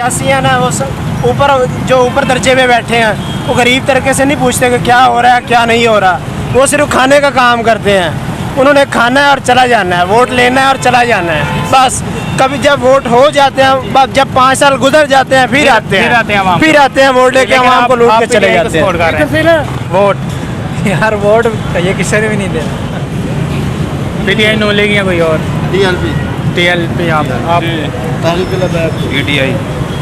सियासी है ना, वो ऊपर जो ऊपर दर्जे में बैठे हैं वो गरीब तरीके से नहीं पूछते कि क्या हो रहा है क्या नहीं हो रहा, वो सिर्फ खाने का काम करते हैं। उन्होंने खाना है और चला जाना है, वोट लेना है और चला जाना है बस। कभी जब वोट हो जाते हैं, जब 5 साल गुजर जाते हैं फिर आते हैं वोट लेके आवाम को लूट के चले जाते हैं। वोट यार, वोट ये किसी ने भी नहीं देना। पीटीआई नो लेगी या कोई और? टीएलपी। आप पीटीआई।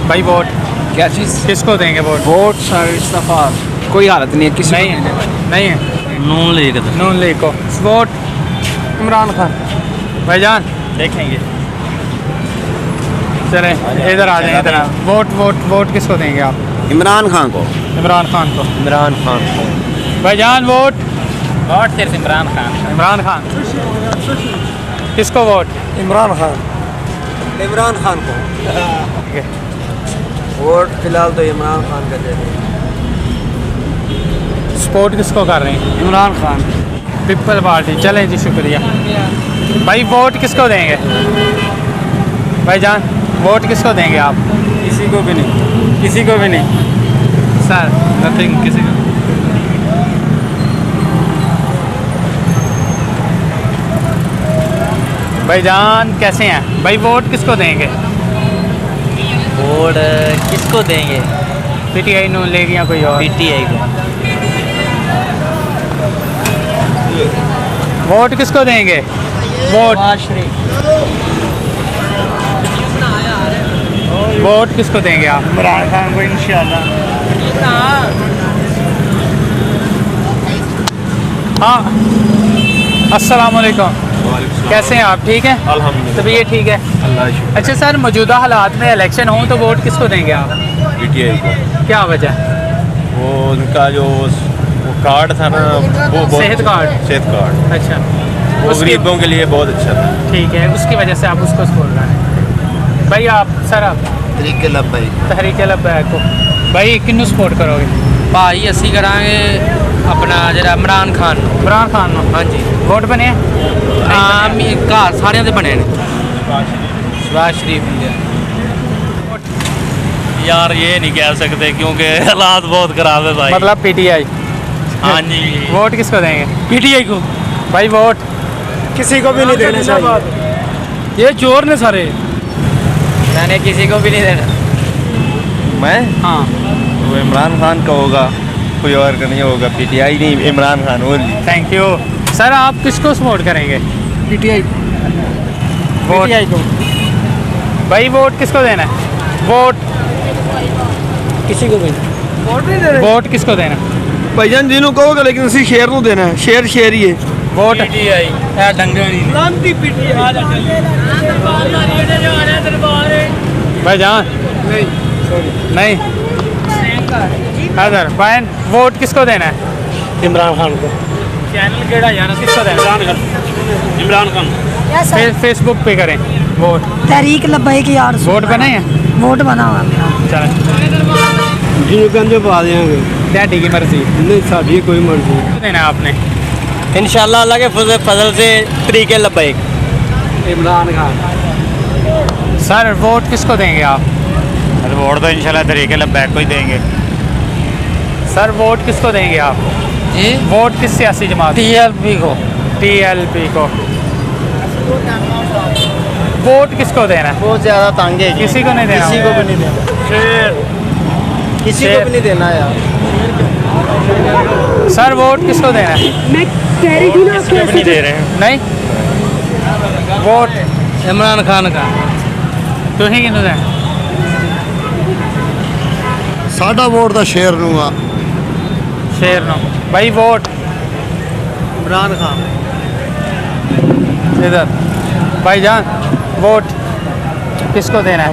भाई वोट क्या चीज़? किसको देंगे वोट? वोट इस्तीफा, कोई हालत नहीं है किसी नहीं है, नहीं है। नून लीग नून लीग को वोट। इमरान खान। भाईजान देखेंगे। चलें इधर आ जाएं, इधर वोट वोट वोट किसको देंगे आप? इमरान खान को। इमरान खान को। इमरान खान। भाईजान वोट। वोट सिर्फ इमरान खान। इमरान खान। किसको वोट? इमरान खान। इमरान खान को वोट फिलहाल तो इमरान खान का दे दें। सपोर्ट किसको कर रहे हैं? इमरान खान। People party. चलें जी, शुक्रिया भाई। वोट किसको देंगे भाईजान? वोट किसको देंगे आप? किसी को भी नहीं, किसी को भी नहीं सर। नथिंग, किसी का। भाईजान कैसे हैं भाई? वोट किसको देंगे? वोट किसको देंगे? पीटीआई नून लीग या कोई और? पीटीआई को। वोट किसको देंगे? वोट वोट किसको देंगे आप? इमरान खान को इंशाल्लाह। हाँ, अस्सलाम वालेकुम। कैसे हैं आप? ठीक हैं अल्हम्दुलिल्लाह। तबीयत ठीक है? अल्लाह शुक्र। अच्छा सर, मौजूदा हालात में इलेक्शन हो तो वोट किसको देंगे आप? पीटीआई को। क्या वजह? वो उनका जो वो कार्ड था ना, वो सेहत कार्ड। सेहत कार्ड अच्छा, वो गरीबों के लिए बहुत अच्छा था। ठीक है, उसकी वजह से आप उसको बोल रहे हैं। भाई आप सर, आप तरीके लब्बैक। तहरीक लब्बैक को भाई किन्नू सपोर्ट करोगे? भाई असी करांगे अपना जरा इमरान खान। इमरान खान नो। हाँ जी। वोट बने? आम घर सारे दे बने शहबाज शरीफ। यार ये नहीं कह सकते क्योंकि हालात बहुत खराब है भाई। मतलब पीटीआई। हाँ जी। वोट किसको देंगे? पीटीआई को। भाई वोट किसी को भी नहीं देना चाहिए। ये चोर ने सारे। मैंने किसी को भी नहीं देना। मैं हाँ। वो इमरान खान का होगा, कोई और का नहीं होगा। पीटीआई नहीं, Imran Khan. Only. Thank you sir. आप किसको सपोर्ट करेंगे? पीटीआई। वोट को भाई वोट किसको देना है? वोट किसी को भी नहीं। वोट किसको देना? भाईजान जिन्हों कहोगे, लेकिन ਅਸੀਂ ਸ਼ੇਰ ਨੂੰ ਦੇਣਾ ਹੈ। ਸ਼ੇਰ ਸ਼ੇਰ ਹੀ ਹੈ। वोट पीटीआई है डंगे नहीं। भाईजान नहीं हैदर बैन। वोट किसको देना है? इमरान खान को। चैनल केड़ा यार, किसको देना? इमरान खान। फेसबुक पे करें वोट। तहरीक लब्बैक यार। वोट बने हैं? वोट बना हुआ मेरा। चलें जिन्हों गंजे पा देंगे। डैडी की मर्जी। नहीं, साड़ी कोई मर्जी। देना है आपने? इंशाल्लाह अल्लाह के फजल से तरीके लब्बैक। इमरान खान। सर वोट किसको देंगे आप? वोट तो इंशाल्लाह तरीके लब्बैक को ही देंगे। सर वोट किसको देंगे आप? जी वोट किस सियासी जमात? टीएलपी को। टीएलपी को। वोट किसको देना है? बहुत ज़्यादा तंग है। किसी को नहीं देना? किसी को भी नहीं देना। किसी को भी नहीं देना यार। सर वोट किसको देना है? मैं कह रही थी ना किसी को भी नहीं दे रहे हैं। नहीं वोट इमरान खान का। तो ही किन्नू देना? ਸਾਡਾ ਵੋਟ ਤਾਂ ਸ਼ੇਰ ਨੂੰ ਆ। शेर नो। भाई वोट इमरान खान। इधर भाईजान वोट किसको देना है?